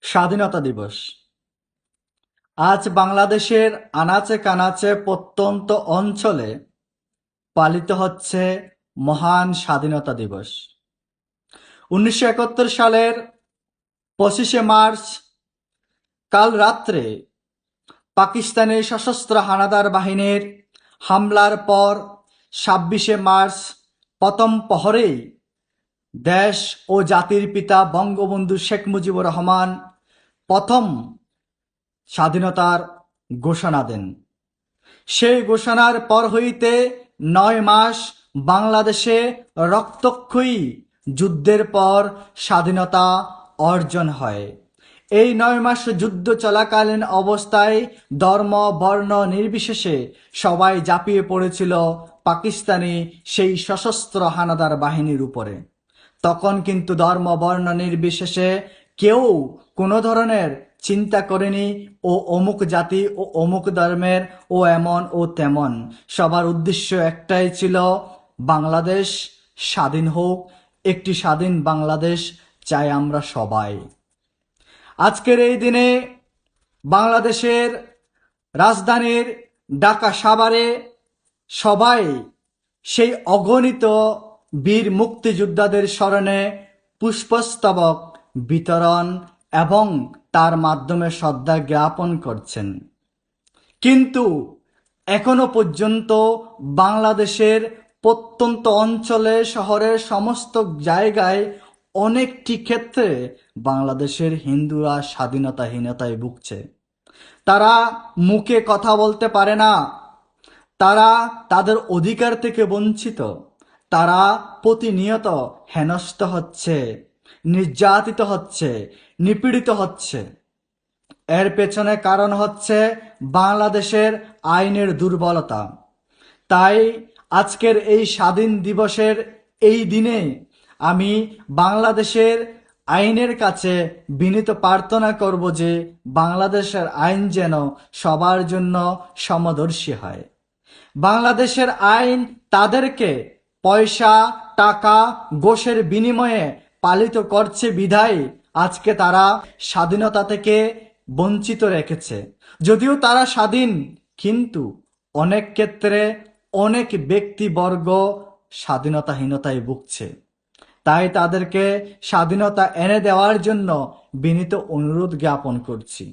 স্বাধীনতা দিবস আজ বাংলাদেশের আনাচে কানাচে প্রত্যন্ত অঞ্চলে পালিত হচ্ছে মহান স্বাধীনতা দিবস। 1971 সালের 25শে মার্চ কাল রাত্রে পাকিস্তানের সশস্ত্র হানাদার বাহিনীর হামলার পর 26শে মার্চ প্রথম প্রহরেই দেশ ও জাতির পিতা বঙ্গবন্ধু শেখ মুজিবুর রহমান প্রথম স্বাধীনতার ঘোষণা দেন। সেই ঘোষণার পর হইতে 9 মাস বাংলাদেশে রক্তক্ষয়ী যুদ্ধের পর স্বাধীনতা অর্জন হয়। এই 9 মাস যুদ্ধ চলাকালীন অবস্থায় ধর্ম বর্ণ নির্বিশেষে সবাই ঝাঁপিয়ে পড়েছিল পাকিস্তানি সেই সশস্ত্র হানাদার বাহিনীর উপরে। তখন কিন্তু ধর্ম বর্ণ নির্বিশেষে কেউ কোনো ধরনের চিন্তা করেনি ও অমুক জাতি ও অমুক ধর্মের ও এমন ও তেমন। সবার উদ্দেশ্য একটাই ছিল, বাংলাদেশ স্বাধীন হোক, একটি স্বাধীন বাংলাদেশ চাই আমরা সবাই। আজকের এই দিনে বাংলাদেশের রাজধানীর ঢাকা সাভারে সবাই সেই অগণিত বীর মুক্তিযোদ্ধাদের স্মরণে পুষ্পস্তবক বিতরণ এবং তার মাধ্যমে শ্রদ্ধা জ্ঞাপন করছেন। কিন্তু এখনো পর্যন্ত বাংলাদেশের প্রত্যন্ত অঞ্চলে শহরের সমস্ত জায়গায় অনেকটি ক্ষেত্রে বাংলাদেশের হিন্দুরা স্বাধীনতাহীনতায় ভুগছে। তারা মুখে কথা বলতে পারে না, তারা তাদের অধিকার থেকে বঞ্চিত, তারা প্রতিনিয়ত হেনস্থ হচ্ছে, নির্যাতিত হচ্ছে, নিপীড়িত হচ্ছে। এর পেছনে কারণ হচ্ছে বাংলাদেশের আইনের দুর্বলতা। তাই আজকের এই স্বাধীন দিবসের এই দিনে আমি বাংলাদেশের আইনের কাছে বিনীত প্রার্থনা করব যে বাংলাদেশের আইন যেন সবার জন্য সমদর্শী হয়। বাংলাদেশের আইন তাদেরকে পয়সা টাকা ঘোষের বিনিময়ে পালিত করছে বিধায় আজকে তারা স্বাধীনতা থেকে বঞ্চিত রেখেছে। যদিও তারা স্বাধীন, কিন্তু অনেক ক্ষেত্রে অনেক ব্যক্তিবর্গ স্বাধীনতাহীনতায় ভুগছে। তাই তাদেরকে স্বাধীনতা এনে দেওয়ার জন্য বিনীত অনুরোধ জ্ঞাপন করছি।